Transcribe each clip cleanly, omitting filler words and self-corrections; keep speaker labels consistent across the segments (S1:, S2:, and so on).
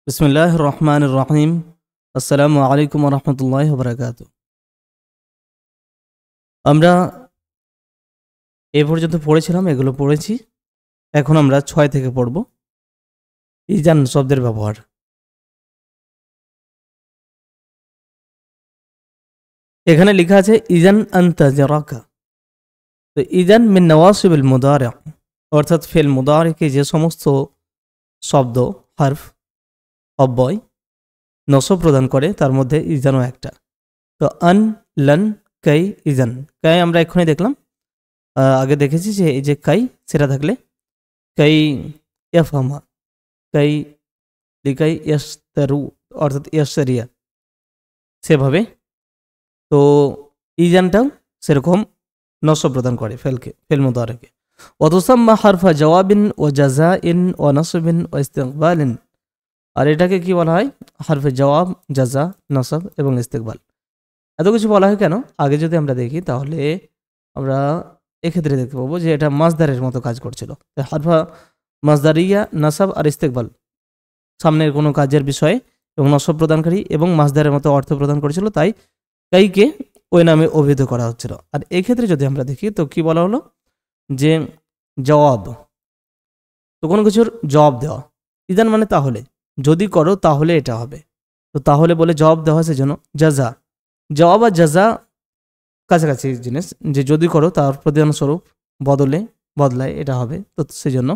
S1: বিসমিল্লাহির রহমানির রহিম। আসসালামু আলাইকুম ওয়া রাহমাতুল্লাহি ওয়া বারাকাতুহু। আমরা এ পর্যন্ত পড়েছিলাম, এগুলো পড়েছি। এখন আমরা ৬ থেকে পড়ব। ইজান শব্দের ব্যবহার। এখানে লেখা আছে ইজান আনতা জারাকা। তো ইজান মিন নওয়াসিবিল মুদারি', অর্থাৎ ফেল মুদারিকে যে সমস্ত শব্দ, হারফ, অব্যয় নসব প্রদান করে তার মধ্যে ইজানও একটা। তো আন, লান, কাই, ইজান। কাই আমরা এক্ষুনি দেখলাম, আগে দেখেছি যে এই যে কাই সেটা থাকলে কাই ইয়াফহামা, কাই লিকাই ইয়াস্তারু, অর্থাৎ ইয়াস্তারিয়া, সেভাবে। তো ইজানটাও সেরকম নসব প্রদান করে ফেলকে, ফেল মুদারিকে। ওয়াতুসাম্মা হারফা জওয়াবিন ও জাযাইন ও নসবিন ও ইস্তিকবালিন। আর এটাকে কি বলা হয়? হারফে জওয়াব, জাযা, নসব এবং ইস্তিকবাল। এত কিছু বলা হয় কেন? আগে যদি আমরা দেখি তাহলে আমরা এক্ষেত্রে দেখতে পাবো যে এটা মাসদারের মতো কাজ করছিল। হারফা মাসদারিয়া, নাসাব আর ইস্তেকবাল সামনের কোনো কাজের বিষয়ে এবং নসব প্রদানকারী এবং মাসদারের মতো অর্থ প্রদান করেছিল, তাই কাইকে ওই নামে অভিহিত করা হচ্ছিল। আর এক্ষেত্রে যদি আমরা দেখি তো কি বলা হলো যে জবাব, তো কোনো কিছুর জবাব দেওয়া। ইদান মানে তাহলে, যদি করো তাহলে এটা হবে। তো তাহলে বলে জবাব দেওয়া হয়, সেজন্য জাজা। জবাব আর জাজা কাছাকাছি জিনিস, যে যদি করো তার প্রদানস্বরূপ বদলায় এটা হবে। তো সেজন্য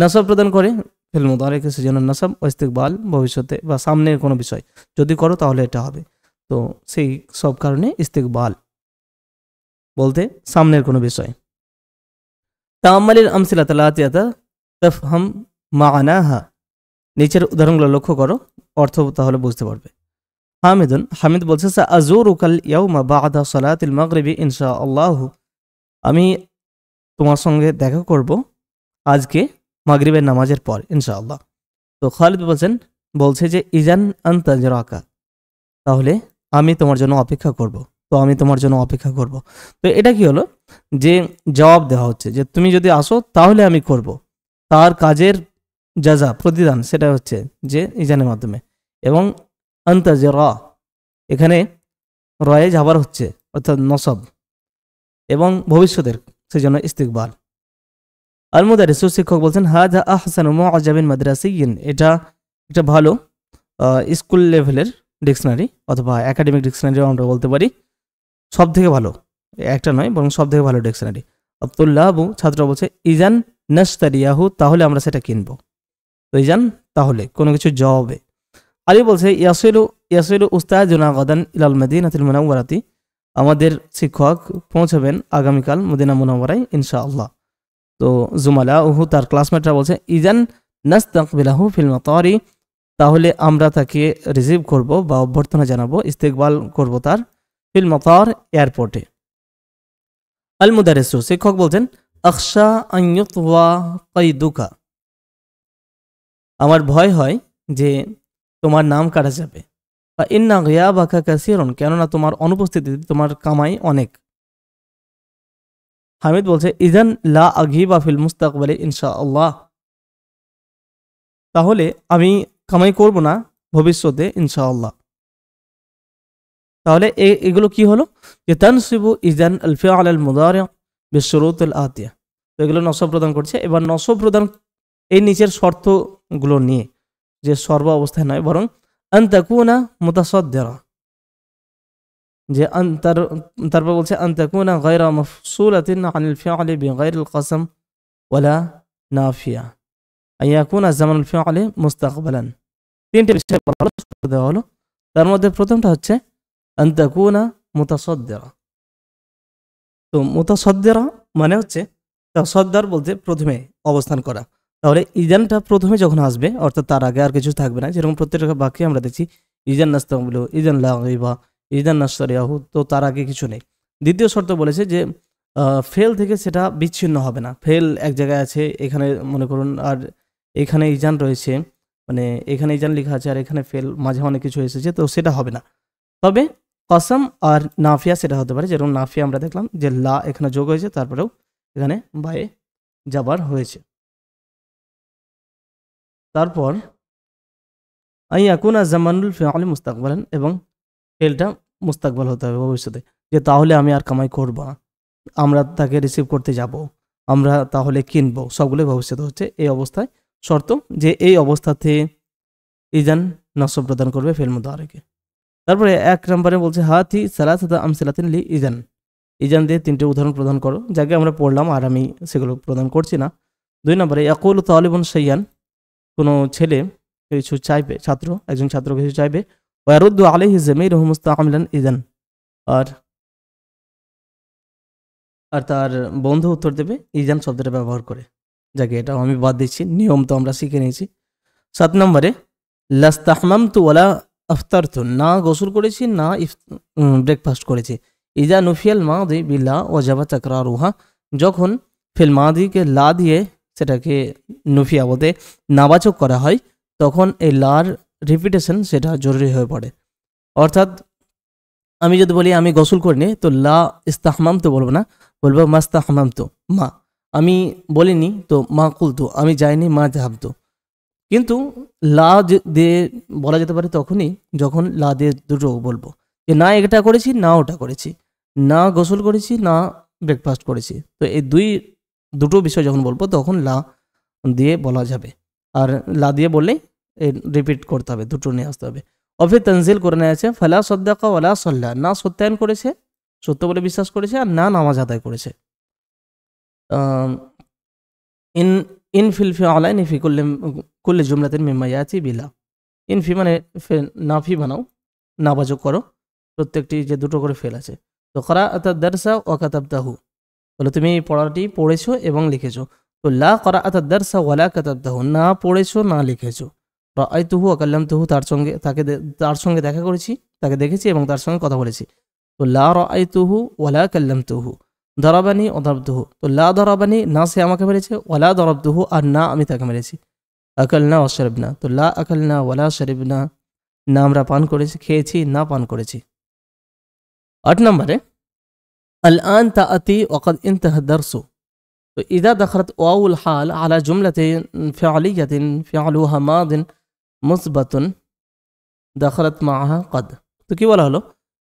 S1: নাসাব প্রদান করে ফিল মুদারিকে, সেজন্য নাসাব ও ইস্তিকবাল ভবিষ্যতে বা সামনের কোনো বিষয়, যদি করো তাহলে এটা হবে। তো সেই সব কারণে ইস্তিকবাল বলতে সামনের কোনো বিষয়। তাআম্মালিল আমসিলাতাল আতিয়াতা তাফহাম মা'নাহা। নিচের উদাহরণগুলো লক্ষ্য করো, অর্থ তাহলে বুঝতে পারবে। হামিদুন, হামিদ বলছে সা আজুরুকাল ইয়াউমা বা'দা সালাতিল মাগরিবি ইনশাআল্লাহ। আমি তোমার সঙ্গে দেখা করব আজকে মাগরিবের নামাজের পর ইনশাআল্লাহ। তো খালিদ বলছে যে ইজান আনতা জারাকা, তাহলে আমি তোমার জন্য অপেক্ষা করব। তো আমি তোমার জন্য অপেক্ষা করব। তো এটা কি হলো যে জবাব দেওয়া হচ্ছে যে তুমি যদি আসো তাহলে আমি করব। তার কাজের জাযা, প্রতিদান, সেটা হচ্ছে যে ইজানের মাধ্যমে। এবং আনতা জারা, এখানে রয়ে যাবার হচ্ছে, অর্থাৎ নসব, এবং ভবিষ্যতের, সেজন্য ইস্তিকবাল। আল মুদারিস, শিক্ষক বলছেন হাযা আহসানু মুআজাবিন মাদ্রাসিয়্যিন। এটা একটা ভালো স্কুল লেভেলের ডিকশনারি অথবা একাডেমিক ডিকশনারি আমরা বলতে পারি। সব থেকে ভালো, একটা নয় বরং সব থেকে ভালো ডিকশনারি। আব্দুল্লাহবু, ছাত্র বলছে ইজান নাশতারিয়াহু, তাহলে আমরা সেটা কিনবো। তো ইজান তাহলে কোনো কিছু জবাবে। আলী বলছে ইয়াসিলু উস্তাদুনা গাদান ইলাল মাদিনাতিল মুনাওয়ারাতি। আমাদের শিক্ষক পৌঁছাবেন আগামীকাল মদিনা মুনাওয়ারায় ইনশাআল্লাহ। তো জুমালা উহু, তার ক্লাসমেটরা বলছে ইজান নাস্তাকবিলাহু ফিল মাতারি, তাহলে আমরা তাকে রিসিভ করব বা অভ্যর্থনা জানাবো, ইস্তেকবাল করব তার ফিল মাতার, এয়ারপোর্টে। আল মুদারিস, শিক্ষক বলছেন আখশা আন ইউতওয়া কাইদুকা, আমার ভয় হয় যে তোমার নাম কাটা যাবে। বা ইন্না গিয়াবাকা কাসীরুন, কেননা তোমার অনুপস্থিতিতে তোমার কামাই অনেক। হামিদ বলছে ইজান লা আগিবা ফিল মুস্তাকবালি ইনশাআল্লাহ, তাহলে আমি কামাই করব না ভবিষ্যতে ইনশাআল্লাহ। তাহলে এগুলো কি হলো যে তানসিবু ইজান আল ফিআল আল মুদারি বিশুরুত আল আতিয়া। তো এগুলো নসব প্রদান করছে। এবার নসব প্রদান এই নিচের শর্তগুলো নিয়ে, যে সর্ব অবস্থায় নয় বরং আন তাকুনা মুতাসাদ্দিরা, যে তারপর বলছে আন তাকুনা গায়রা মাফসুলাতিন আনিল ফিআলি বিগায়রিল কসম ওয়ালা নাফিয়া আন ইয়াকুনা জামানুল ফিআলি মুস্তাকবালান। তিনটে বিষয় দেওয়া হলো। তার মধ্যে প্রথমটা হচ্ছে আন তাকুনা মুতাসাদ্দিরা। তো মুতাসাদ্দিরা মানে হচ্ছে তাসাদ্দার বলতে প্রথমে অবস্থান করা। তাহলে ইজানটা প্রথমে যখন আসবে, অর্থাৎ তার আগে আর কিছু থাকবে না। যেরকম প্রত্যেকটা বাক্যে আমরা দেখছি ইজান নাস্তাকবিলু, ইজান লা গায়বা, ইজান নাশতারিয়াহু, তো তার আগে কিছু নেই। দ্বিতীয় শর্ত বলেছে যে ফেল থেকে সেটা বিচ্ছিন্ন হবে না। ফেল এক জায়গায় আছে, এখানে মনে করুন, আর এখানে ইজান রয়েছে, মানে এখানে ইজান লেখা আছে আর এখানে ফেল, মাঝে অনেক কিছু এসেছে, তো সেটা হবে না। তবে কসম আর নাফিয়া সেটা হতে পারে। যেরকম নাফিয়া আমরা দেখলাম যে লা এখানে যোগ হয়েছে, তারপরেও এখানে বায়ে যাবার হয়েছে। তারপর আই ইয়াকুনা জামানুল ফিআল মুস্তাকবালান, এবং ফেলটা মুস্তাকবাল হতে হবে ভবিষ্যতে, যে তাহলে আমি আর কামাই করব না, আমরা তাকে রিসিভ করতে যাব, আমরা তাহলে কিনবো, সবগুলো ভবিষ্যতে হচ্ছে। এই অবস্থায় শর্ত যে এই অবস্থাতে ইজান নসব প্রদান করবে ফেল মুদারিকে। তারপরে 1 নম্বরে বলছে হাতি সালাসাতা আমসালাতিন লি ইজান, ইজান দিয়ে 3টে উদাহরণ প্রদান করো, যাকে আমরা পড়লাম আর আমি সেগুলো প্রদান করছি না। 2 নম্বরে ইয়াকুলু তালিবুন শাইয়ান, কোনো ছেলে কিছু চাইবে, একজন ছাত্র কিছু চাইবে, ওয়ারুদ্দু আলাইহি জামিরুহু মুস্তাআমিলান ইজান, আর তার বন্ধু উত্তর দেবে ইজান শব্দটা ব্যবহার করে, যাকে এটাও আমি বাদ দিচ্ছি, নিয়ম তো আমরা শিখে নিয়েছি। 7 নম্বরে লাস্তাহমামতু ওয়ালা আফতারতু, না গোসল করেছি না ব্রেকফাস্ট করেছি। ইজা নুফিয়াল মাদি বিল্লা ওয়াজাবা তাকরারুহা, যখন ফিল মাদিকে লা দিয়ে সেটাকে নুফিয়া বলতে নাবাচক করা হয়, তখন এই লার রিপিটেশন সেটা জরুরি হয়ে পড়ে। অর্থাৎ আমি যদি বলি আমি গোসল করিনি, তো লা ইস্তাহমাম তো বলবো না, বলবো মাস্তাহমাম তো, মা আমি বলিনি তো মা কুলতু, আমি যাইনি মা জাহাবতু। কিন্তু লা দিয়ে বলা যেতে পারে তখনই যখন লা দিয়ে দুটো বলবো, যে না এটা করেছি না ওটা করেছি, না গোসল করেছি না ব্রেকফাস্ট করেছি। তো এই দুটো বিষয় যখন বলবো তখন লা দিয়ে বলা যাবে, আর লা দিয়ে বললেই রিপিট করতে হবে, দুটো নিয়ে আসতে হবে। অফির তনজিল করে নেওয়া আছে ফালা সদ্দাকা ওয়ালা সল্লা, না সত্যায়ন করেছে, সত্য বলে বিশ্বাস করেছে, আর না নামাজ আদায় করেছে। ইন ইনফিল ফিআলাইনি ফি কুল্লি জুমলাতিন মিম্মা ইয়াতি বিলা, ইনফি মানে নাফি বানাও, নাবাচক করো, প্রত্যেকটি যে দুটো করে ফেল আছে। তো করাআতা দারসা ওয়া কাতাবতাহু, বলে তুমি পড়াটি পড়েছো এবং লিখেছো। তো লা করাআতা দারসা ওয়ালা কাতাবতাহু, না পড়েছো না লিখেছো। রাআইতুহু ওয়া কাল্লামতুহু, তার সঙ্গে দেখা করেছি, তাকে দেখেছি এবং তার সঙ্গে কথা বলেছি। তো লা রাআইতুহু ওয়ালা কাল্লামতুহু। দরাবানি ও দরবতুহু, তো লা দরাবানি না সে আমাকে মেরেছে, ওয়ালা দরবতুহু আর না আমি তাকে মেরেছি। আকালনা ও শরবনা, তো লা আকালনা ওয়ালা শরবনা, না আমরা পান করেছি, খেয়েছি না পান করেছি। 8 নম্বরে আল আন তাআতি ওয়াকাদ ইনতাহা দারসু, তো ইযা দাখালাত ওয়াউল হাল আলা জুমলাতিন ফিআলিয়াতিন ফিআলুহা মাদিন মুসবাতুন দাখালাত মাআহা কদ, তো কি বলা হলো,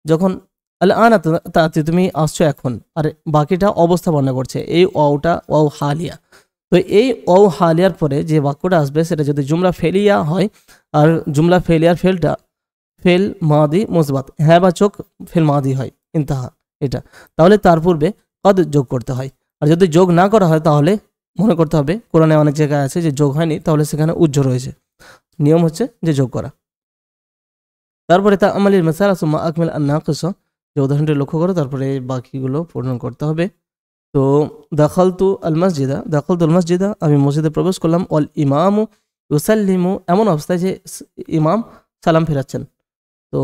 S1: যখন আল আন তাআতি তুমি আসছো এখন, আর বাকিটা অবস্থা বর্ণনা করছে, এই ওয়াওটা ওয়াও হালিয়া। তো এই ওয়াও হালিয়ার পরে যে বাক্যটা আসবে সেটা যদি জুমলা ফেলিয়া হয়, আর জুমলা ফেলিয়ার ফেলটা ফেল মাদি মুসবাত হ্যাঁ বাচক ফেল মাদি হয় ইনতাহা এটা, তাহলে তার পূর্বে কদ যোগ করতে হয়। আর যদি যোগ না করা হয় তাহলে মনে করতে হবে, কোরআনে অনেক জায়গায় আছে যে যোগ হয়নি, তাহলে সেখানে উজ্জ্ব রয়েছে, নিয়ম হচ্ছে যে যোগ করা। তারপরে তা আমালিল মাসালা সুম্মা আকমিল আন নাকিসা, যে উদাহরণটি লক্ষ্য করো, তারপরে বাকিগুলো পূরণ করতে হবে। তো দাখালতু আল মসজিদা, আমি মসজিদে প্রবেশ করলাম, অল ইমামু ইউসাল্লিমু, এমন অবস্থায় যে ইমাম সালাম ফেরাচ্ছেন। তো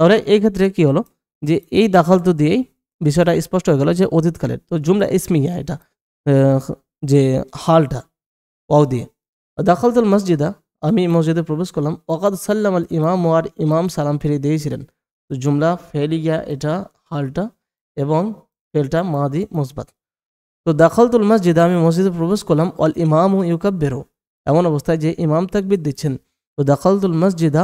S1: তাহলে এই ক্ষেত্রে কি হলো, যে এই দাখালতু দিয়েই বিষয়টা স্পষ্ট হয়ে গেল যে অতীতকালের। তো জুমলা ইসমিয়া এটা, যে হালটা ওয়াও দিয়ে। দাখালতুল মসজিদা, আমি মসজিদে প্রবেশ করলাম, ওয়াকাদ সাল্লাম আল ইমাম, আর ইমাম সালাম ফিরিয়ে দিয়েছিলেন। তো জুমলা ফেলিয়া এটা হালটা, এবং ফেলটা মাদি মুসবাত। তো দাখালতুল মসজিদা, আমি মসজিদে প্রবেশ করলাম, অল ইমামু ইউকাব্বিরু, এমন অবস্থায় যে ইমাম তাকবীর দিচ্ছেন। তো দাখালতুল মসজিদা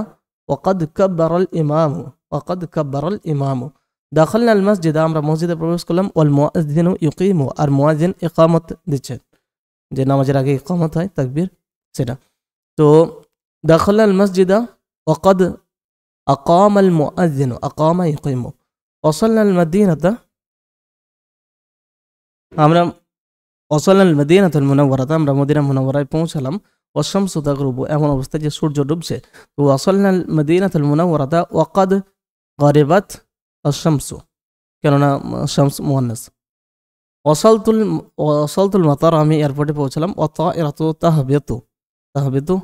S1: ওয়াকাদ কাব্বারাল ইমামু, ওয়াকাদ কাব্বারাল ইমামু। দাখালনা আল মসজিদা, আমরা মসজিদে প্রবেশ করলাম, ওয়াল মুয়াজ্জিনু ইউকিমু, আর মুয়াজ্জিন ইকামত দিচ্ছেন, যে নামাজের আগে ইকামত হয় তাকবীর সেটা। তো দাখালনা আল মসজিদা ওয়াকাদ আকামাল মুয়াজ্জিনু, আকামা ইউকিমু। ওয়াসালনা আল মাদিনাতা, আমরা ওয়াসালনা আল মাদিনাতুল মুনাওয়ারাতা, আমরা মদিনা মুনাওয়ারায় পৌঁছালাম। ওয়াশামসু তাগরুবু, এমন অবস্থায় যে সূর্য ডুবছে। তো ওয়াসালনা আল মাদিনাতুল মুনাওয়ারাতা ওয়াকাদ গারিবাত আশ-শামসু, কেননা শামস মুয়ান্নাস। ওয়াসালতুল মাতার, আমি এয়ারপোর্টে পৌঁছালাম। ওয়াতাইরাতু তাহবিতু, তাহবিতু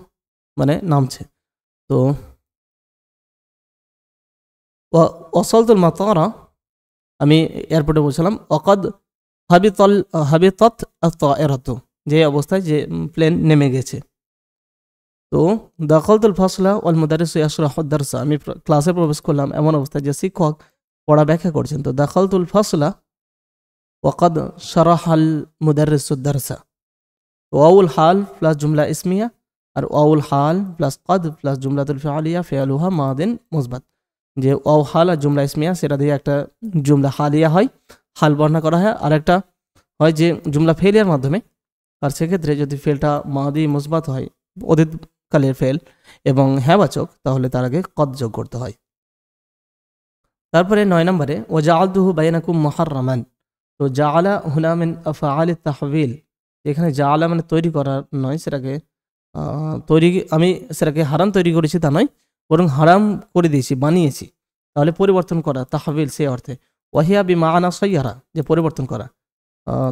S1: মানে নামছে। তো ওয়াসালতুল মাতারা, আমি এয়ারপোর্টে পৌঁছালাম। ওয়াকাদ হাবিতাত আত-তাইরাতু, যে অবস্থায় যে প্লেন নেমে গেছে। তো দাখালতুল ফাসলা ওয়াল মুদারিসু ইয়াশরাহু দারসা, আমি ক্লাসে প্রবেশ করলাম, এমন অবস্থায় যে শিক্ষক পড়া ব্যাখ্যা করছেন। তো দাখালতুল ফাসলা ওয়াকাদ শারাহাল মুদারিসু দারসা, ওয়াউল হাল প্লাস জুমলা ইসমিয়া, আর ওয়াউল হাল প্লাস কদ প্লাস জুমলাতুল ফালিয়া ফিআলুহা মাদিন মুসবাত, যে ওয়াও হাল আর জুমলা ইসমিয়া সেটা দিয়ে একটা জুমলা হালিয়া হয়, হাল বর্ণনা করা হয়, আর একটা হয় যে জুমলা ফেলিয়ার মাধ্যমে। আর সেক্ষেত্রে যদি ফেলটা মাদি মুসবাত হয়, অতীতকালের ফেল এবং হ্যাঁবাচক, তাহলে তার আগে কদ যোগ করতে হয়। তারপরে 9 নম্বরে ওয়াজআলতুহু বাইনাকুম মুহাররামান। তো জাআলা হুনা মিন আফআল তাহবিল, এখানে জাআলা মানে তৈরি করা নয়, সেটাকে আমি সেটাকে হারাম তৈরি করেছি তা নয়, বরং হারাম করে দিয়েছি, বানিয়েছি, তাহলে পরিবর্তন করা, তাহবিল সেই অর্থে। ওয়াহিয়া বিমাআনা সাইয়ারা, যে পরিবর্তন করা।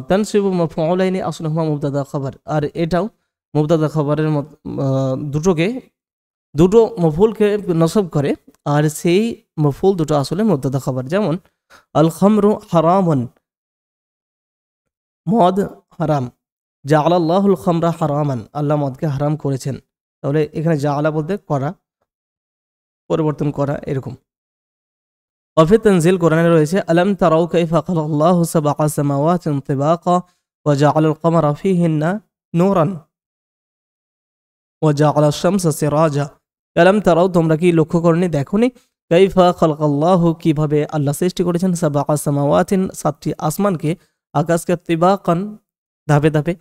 S1: তানসিবু মাফউলাইনি আসলুহুমা মুবতাদা খবর, আর এটাও মুবতাদা খবরের দুটো মফুলকে নসব করে, আর সেই মফুল দুটো আসলে মুবতাদা খবর। যেমন আল খামরু হারামুন, মদ হারাম, জাআলাল্লাহুল খামরা হারামান, আল্লাহ মদকে হারাম করেছেন। তাহলে এখানে জাআলা বলতে করা, পরিবর্তন করা, এরকম। ওয়াফি তানজিল, কোরআনে রয়েছে আলাম তারাউ কাইফা খালাকাল্লাহু সাবআ সামাওয়াতিন তিবাকা ওয়া জাআলাল কমারা ফীহিন্না নূরান ওয়া জাআলাশ শামসা সিরাজা। আলাম তারাউ, তোমরা কি লক্ষ্য করনি, দেখোনি, কাইফা খালাকাল্লাহু, কিভাবে আল্লাহ সৃষ্টি করেছেন, সাবআ সামাওয়াতিন, 7টি আসমানকে, আকাশকে, তিবাকান, ধাপে ধাপে,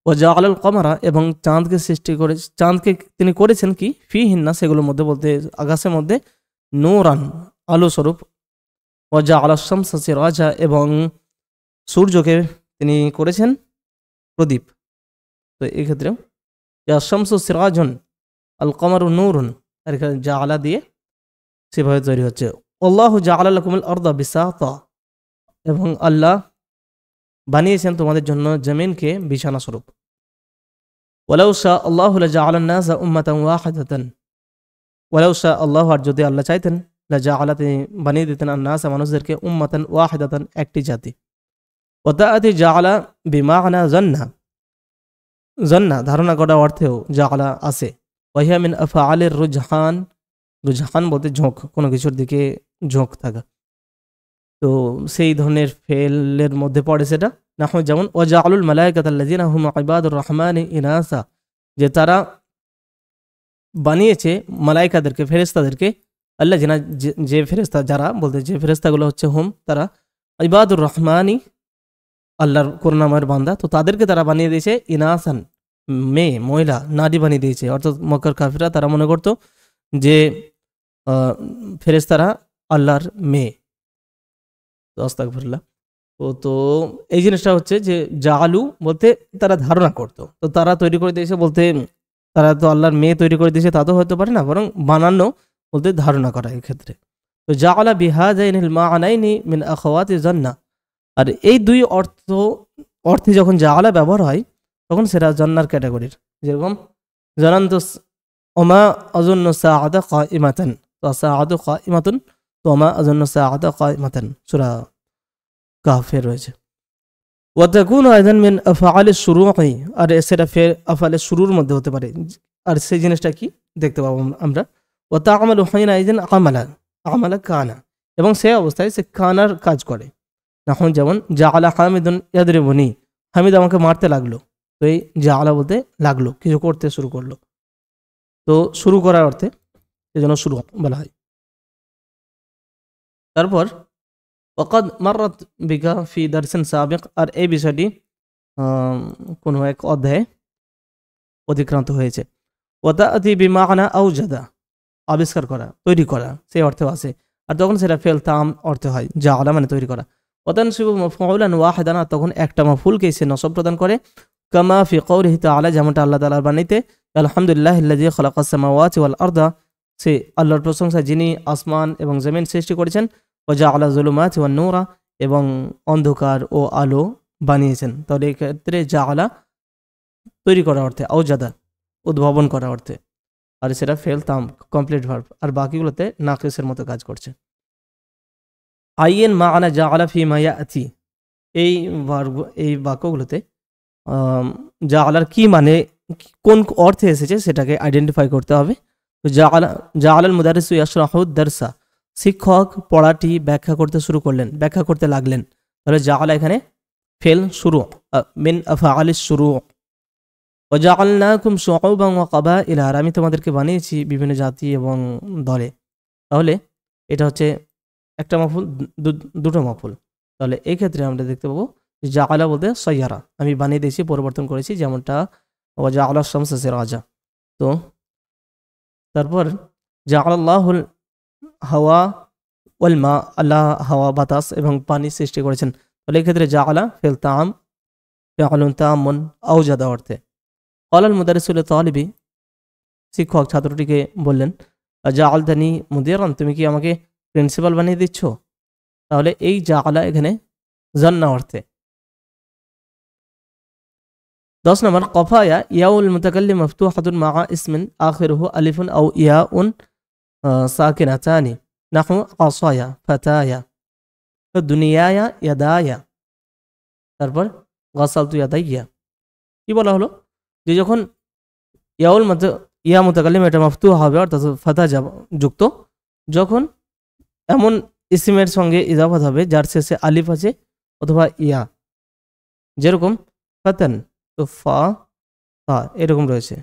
S1: ও জাআলাল কমারা, এবং চাঁদকে সৃষ্টি করে, চাঁদকে তিনি করেছেন কি, ফীহিন্না, সেগুলোর মধ্যে বলতে আকাশের মধ্যে, নূরান, আলো স্বরূপ, ও জাআলাশ শামসা সিরাজা, এবং সূর্যকে তিনি করেছেন প্রদীপ। তো এক্ষেত্রেও শামসু সিরাজুন আল কমারু নূরুন, আর এখানে জাআলা দিয়ে সেভাবে তৈরি হচ্ছে। আল্লাহু জাআলা লাকুমুল আরদা বিসাতা, এবং আল্লাহ বানিয়েছেন তোমাদের জন্য জমিনকে বিছানা স্বরূপ। ওয়ালাউ শা আল্লাহু লাজাআলান নাসা উম্মাতান ওয়াহিদাতান, ওয়ালাউ শা আল্লাহু, আর যদি আল্লাহ চাইতেন, লাজাআলা, তিনি বানিয়ে দিতেন, আন নাসা, মানুষদেরকে, উম্মাতান ওয়াহিদাতান, একটি জাতি। ওয়া তাআতি জাআলা বিমা'না জান্না, জান্না ধারণা করা অর্থেও জাআলা আছে। ওয়াহিয়া মিন আফআলির রুজহান, রুজহান বলতে ঝোঁক, কোনো কিছুর দিকে ঝোঁক থাকা, তো সেই ধরনের ফেলের মধ্যে পড়ে সেটা। নাহু, যেমন ওয়াজআলুল মালায়েকাতাল্লাযিনা হুম ইবাদুর রহমানি ইনাসা, যে তারা বানিয়েছে মালায়েকাদেরকে, ফেরেশতাদেরকে, আল্লাযিনা, যে ফেরেশতা, যারা বলতে যে ফেরেশতাগুলো হচ্ছে হুম, তারা ইবাদুর রহমানি, আল্লাহর করুণাময়ের বান্দা, তো তাদেরকে তারা বানিয়ে দিয়েছে ইনাসান, মেয়ে, মহিলা, নারী বানিয়ে দিয়েছে। অর্থাৎ মক্কার কাফিররা তারা মনে করতো যে ফেরেশতারা আল্লাহর মেয়ে। আস্তাগফিরুল্লাহ। তো এই জিনিসটা হচ্ছে যে জাআলু বলতে তারা ধারণা করতো, তো তারা তৈরি করে দিয়েছে বলতে, তারা তো আল্লাহর মেয়ে তৈরি করে দিয়েছে তা তো হতে পারে না, বরং বানানো বলতে ধারণা করা এক্ষেত্রে। তো জাআলা বিহাযাইনিল মা'নাইনি মিন আখাওয়াতি জান্নাহ, আর এই দুই অর্থে যখন জাআলা ব্যবহার হয়, তখন সেটা জান্নার ক্যাটাগরির। যেরকম জানান্তু ওমা আযুন্নু সাআতা কাইমাতান, তো সাআতু কাইমাতুন, তো ওমা আযুন্নু সাআতা কাইমাতান, সূরা কাহফে রয়েছে। ওয়া তাকুনু আইযান মিন আফআলিশ শুরুঈ, আর সেটা ফের আফআলিশ শুরুর মধ্যে হতে পারে। আর সেই জিনিসটা কি দেখতে পাবো আমরা। ওয়া তা'মালু হাইনা ইযান আমালা কানা, এবং সেই অবস্থায় সে কানার কাজ করে। এখন যেমন জাআলা হামিদুন ইয়াদরিবুনি, হামিদ আমাকে মারতে লাগলো, তো এই জাআলা বলতে লাগলো, কিছু করতে শুরু করলো, তো শুরু করার অর্থে সেজন্য শুরু বলা হয়। তারপর ওয়াকাদ মাররাত বিকা ফি দারসিন সাবিক, আর এই বিষয়টি কোনো এক অধ্যায়ে অতিক্রান্ত হয়েছে। ওয়াতাআতি বিমা'না আওজাদা, আবিষ্কার করা, তৈরি করা, সেই অর্থেও আছে। আর তখন সেটা ফেল তাম অর্থে হয়, জাআলা মানে তৈরি করা। ওয়াতানসিবু মাফউলান ওয়াহিদান, তখন একটা মাফউলকে সে নসব প্রদান করে। কামা ফি কওলিহি তাআলা, যেমনটা আল্লাহ তাআলার বাণীতে, আলহামদুলিল্লাহিল্লাযী খালাকাস সামাওয়াতি ওয়াল আরদা, সে আল্লাহর প্রশংসা যিনি আসমান এবং জমিন সৃষ্টি করেছেন। ওয়া জাআলা যুলুমাতি ওয়ান নূরা, এবং অন্ধকার ও আলো বানিয়েছেন। তাহলে এই ক্ষেত্রে জাআলা তৈরি করা অর্থে, আওজাদা উদ্ভাবন করা অর্থে, আর সেটা ফেল তাম কমপ্লিট ভার্ব, আর বাকিগুলোতে নাকিসের মতো কাজ করছে। আইয়েন মা'না জাআলা ফি মা ইয়াতি, এই বাক্যগুলোতে জাআলার কি মানে, কোন অর্থে এসেছে সেটাকে আইডেন্টিফাই করতে হবে। তো জাআলাল মুদারিসু ইয়াশরাহু দারসা, শিক্ষক পড়াটি ব্যাখ্যা করতে শুরু করলেন, ব্যাখ্যা করতে লাগলেন। তাহলে জাআলা এখানে ফেল শুরু, মিন আফআলিশ শুরু, ওয়াজআলনাকুম শুউবান ওয়া কাবাইলা, আর আমি তোমাদেরকে বানিয়েছি বিভিন্ন জাতি এবং দলে। তাহলে এটা হচ্ছে একটা মাফুল, দুটো মাফুল। তাহলে এই ক্ষেত্রে আমরা দেখতে পাবো জাআলা বলতে সাইয়ারা, আমি বানিয়ে দিয়েছি, পরিবর্তন করেছি, যেমনটা ওয়াজআলা শামসা সিরাজা। তো তারপর জাআলাল্লাহুল হাওয়া ওয়াল মা, আল্লাহ হাওয়া বাতাস এবং পানি সৃষ্টি করেছেন। তাহলে এই ক্ষেত্রে জাআলা ফিল তাআম ফিআলুন তাআমুন আওজাদা অর্থে। ক্বালাল মুদারিসু লিতালিবি, শিক্ষক ছাত্রটিকে বললেন, জাআলতানি মুদিরান, তুমি কি আমাকে প্রিন্সিপাল বানিয়ে দিচ্ছ? তাহলে এই জাআলা এখানে জান্না অর্থে। 10 নম্বর কফায়া ইয়াউল মুতাকাল্লিম মাফতুহাতুন মা ইসমিন আখিরুহু আলিফুন আও ইয়াউন সাকিনাতানি নাহু আসায়া ফাতায়া, তো দুনিয়ায়া ইয়াদায়া, তারপর গাসালতু ইয়াদাইয়া। কি বলা হলো যে যখন ইয়া মুতাকাল্লিম এটা মাফতুহা হবে অর্থাৎ ফাতা যুক্ত, যখন এমন ইসমের সঙ্গে ইজাফাত হবে যার শেষে আলিফ আছে অথবা ইয়া, যেরকম ফাতান, তো ফা তা এরকম রয়েছে,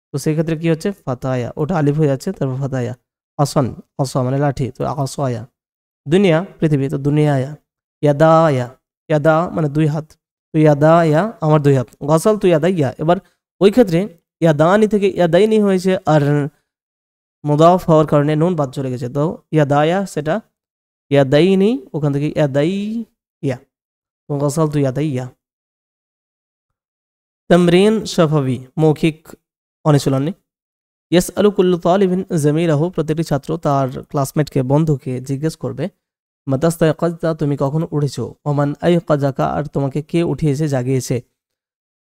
S1: তো সেই ক্ষেত্রে কি হচ্ছে ফাতায়া, ওটা আলিফ হয়ে যাচ্ছে, তারপর ফাতায়া। আসন, আসা মানে লাঠি, তো আসয়া। দুনিয়া পৃথিবী, তো দুনিয়ায়া। ইয়াদায়া, ইয়াদা মানে দুই হাত, তো ইয়াদায়া আমার দুই হাত। গসাল তো ইয়াদাইয়া, এবার ওই ক্ষেত্রে ইয়াদানি থেকে ইয়াদাইনি হয়েছে, আর মুদাফ হওয়ার কারণে নুন বাদ চলে গেছে, তো ইয়াদায়া সেটা ইয়াদাইনি, ওখান থেকে ইয়াদাইয়া, তো গসাল তো ইয়াদাইয়া। তামরিন শাফাবি, মৌখিক অনুশীলনী। ইয়াসআলু কুল্লু তালিবিন জামিলাহু, প্রত্যেকটি ছাত্র তার ক্লাসমেটকে বন্ধুকে জিজ্ঞেস করবে, মাতাস্তায়কাযতা, তুমি কখন উঠেছো? ওমান আইকাযাকা, আর তোমাকে কে উঠিয়েছে, জাগিয়েছে।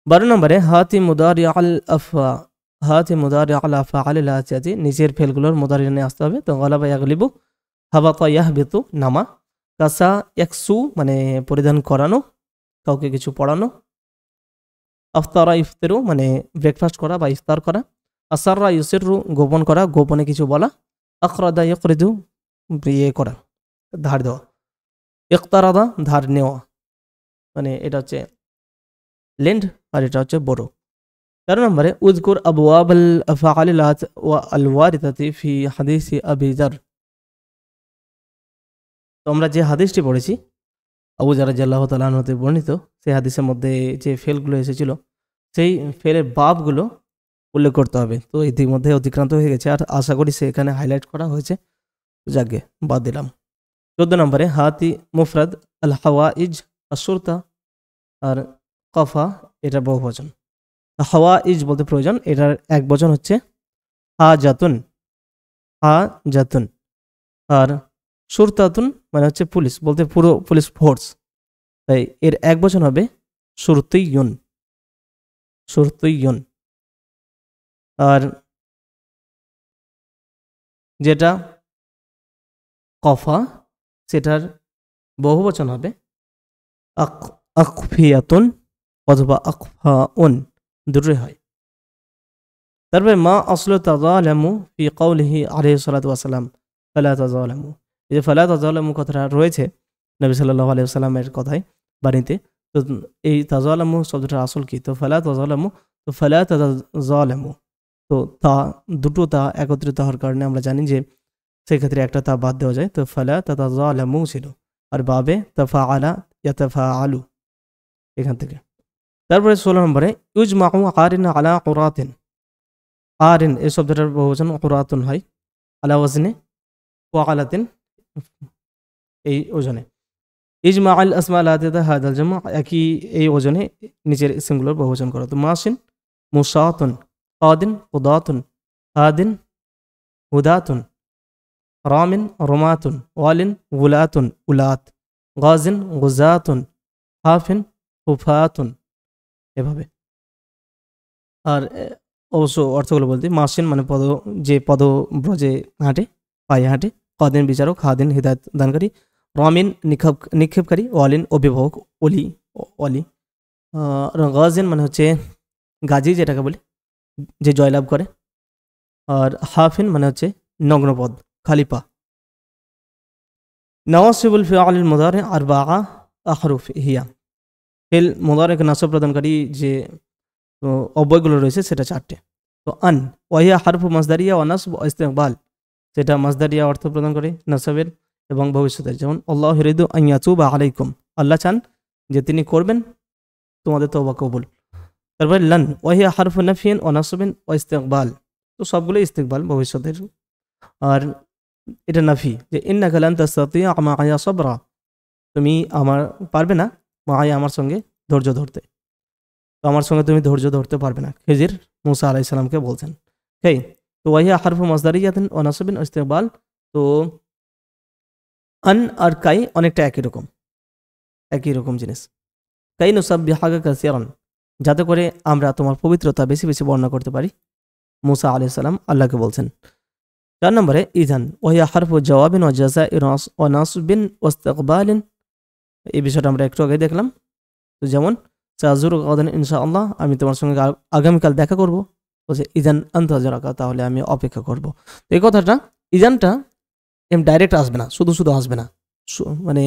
S1: 12 নম্বরে হাতি মুদারি আল আফা, হাতি মুদারি আল আফা আল আতিয়াতি, নিচের ফেলগুলোর মুদারি নিয়ে আসতে হবে। তো গালাবা ইয়াগলিবু, হাবাতা ইয়াহবিতু নামা, কাসা ইয়াকসু মানে পরিধান করানো, কাউকে কিছু পড়ানো। আফতারা ইফতারু মানে ব্রেকফাস্ট করা বা ইফতার করা। আসাররা ইউসিরু গোপন করা, গোপনে কিছু বলা। আখরাদা ইকরিদু ইয়ে করা, ধার দেওয়া। ইকতারাদা ধার নেওয়া, মানে এটা হচ্ছে লেন্ড আর এটা হচ্ছে বড়। 13 নম্বরে উযকুর আবওয়াবাল আফআলিলাত ওয়া আল ওয়ারিদাতি ফি হাদিসি আবি যার। তো আমরা যে হাদিসটি পড়েছি আবু যার রাদিয়াল্লাহু তাআলা আনহু হতে বর্ণিত, সেই হাদিসের মধ্যে যে ফেলগুলো এসেছিল সেই ফেলের বাবগুলো উল্লেখ করতে হবে। তো ইতিমধ্যে অতিক্রান্ত হয়ে গেছে, আর আশা করি সেখানে হাইলাইট করা হয়েছে, যাকে বাদ দিলাম। 14 নম্বরে হাতি মুফরাদ, আল হাওয়াইজ আসুরতা, আর কফা এটা বহুবচন। হাওয়াইজ বলতে প্রয়োজন, এটার এক বচন হচ্ছে হাজাতুন, হাজাতুন। আর সুরতাতুন মানে হচ্ছে পুলিশ, বলতে পুরো পুলিশ ফোর্স, তাই এর এক বচন হবে সুরতুইয়ুন, সুরতুইয়ুন। আর যেটা কফা সেটার বহুবচন হবে আকফিয়াতুন অথবা আকফাউন, দুটোই হয়। তারপরে মা আসলু তাযালামু ফি কওলিহি আলাইহিস সালাতু ওয়াস সালাম ফালা তাযালামু, এই যে ফালা তাযালামু কথাটা রয়েছে নবী সাল্লাল্লাহু আলাইহি ওয়াসাল্লামের কথায় বাণীতে, তো এই তাযালামু শব্দটার আসল কি? তো ফালা তাযালামু, তো ফালা তাযালামু, তো তা দুটো তা একত্রিত হওয়ার কারণে আমরা জানি যে সেক্ষেত্রে একটা তা বাদ দেওয়া যায়, তো ফালা তাযালামু ছিল, আর বাবে তাফাআলা ইয়াতাফাআলু এখান থেকে। তারপরে 16 নম্বরে ইউজমাউ আরিন আলা কুরাতিন, আরিন এই শব্দটার বহুবচন কুরাতুন হয়, আলা ওয়াজনে ওয়াকালাতিন এই ওজনে। ইজমা আল আসমা আলাতিদা হাদাল জামু, একই এই ওজনে নিচের ইসমগুলোর বহুবচন করা। তো মাসিন মুসাতুন, কাদিন কুদাতুন, হাদিন হুদাতুন, রামিন রুমাতুন, ওয়ালিন গুলাতুন উলাত, গাজিন গুজাতুন, হাফিন হুফাতুন, এভাবে। আর অবশ্য অর্থগুলো বলতে মাসিন মানে পদ, যে পদব্রজে হাঁটে, পায়ে হাঁটে। কাদিন বিচারক, হাদিন হিদায়ত দানকারী, রামিন নিক্ষেপকারী, ওয়ালিন অভিভাবক, অলি অলি। গাজিন মানে হচ্ছে গাজী যেটাকে বলে, যে জয়লাভ করে। আর হাফিন মানে হচ্ছে নগ্নপদ, খালি পা। নওয়াসিবুল ফিআলিল মুদারি আরবাআ আহরুফ হিয়া, ফিল মুদারিকে নাসব প্রদানকারী যে তো অব্যয়গুলো রয়েছে সেটা 4টে। তো আন ওয়াহিয়া হারফু মাসদারিয়া ওয়া নাসব ওয়া ইস্তিকবাল, সেটা মাসদারিয়া অর্থ প্রদান করে নাসাবের এবং ভবিষ্যতের, যেমন আল্লাহু ইউরিদু আন ইয়াতুবা আলাইকুম, আল্লাহ চান যে তিনি করবেন তোমাদের তওবা কবুল। তারপরে লান ওয়াহিয়া হারফু নাফিন ওয়া নাসবিন ওয়া ইস্তিকবাল, তো সবগুলো ইস্তিকবাল ভবিষ্যতের। আর এটা নাফি, যে ইন্নাকা লান তাস্তাতিয়া মাআয়া সাবরা, তুমি আমার পারবে না মাআয়া আমার সঙ্গে ধৈর্য ধরতে, তো আমার সঙ্গে তুমি ধৈর্য ধরতে পারবে না, খিজির মুসা আলাইহিস সালামকে বলছেন। এই তো ওয়াহিয়া হারফু মাসদারিয়াতিন ওয়া নাসবিন ওয়া ইস্তিকবাল। তো আন আর কাই অনেকটা একই রকম জিনিস। কাই নুসাব্বিহাকা কাসিরান, যাতে করে আমরা তোমার পবিত্রতা বেশি বেশি বর্ণনা করতে পারি, মুসা আলাইহিস সালাম আল্লাহকে বলছেন। 4 নম্বরে ইজান ওয়াহিয়া হারফু জওয়াবিন ওয়া জাযাইর ওয়া নাসবিন ওয়া ইস্তিকবালিন, এই বিষয়টা আমরা একটু আগে দেখলাম। তো যেমন সাজুর গাদান ইনশাআল্লাহ, আমি তোমার সঙ্গে আগামীকাল দেখা করব, বলছে ইজান আনতাজিরাকা, তাহলে আমি অপেক্ষা করব। তো এই কথাটা ইজানটা ডাইরেক্ট আসবে না, শুধু আসবে না, মানে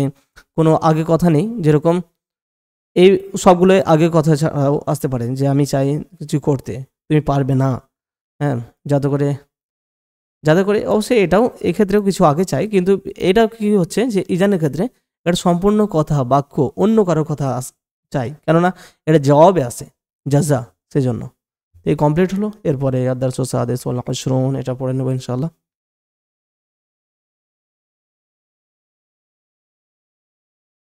S1: কোনো আগে কথা নেই। যেরকম এই সবগুলো আগে কথা ছাড়াও আসতে পারে, যে আমি চাই কিছু করতে, তুমি পারবে না, হ্যাঁ, যাতে করে অবশ্যই এটাও এক্ষেত্রেও কিছু আগে চাই, কিন্তু এটা কি হচ্ছে যে ইজানের ক্ষেত্রে এটা সম্পূর্ণ কথা বাক্য অন্য কারো কথা চাই, কেননা এটা জবাবে আসে জাজা, সেজন্য। এই কমপ্লিট হলো। এরপরে আদার্স সাদেস ওয়াল আশরুন এটা পড়ে নেবো ইনশাআল্লাহ।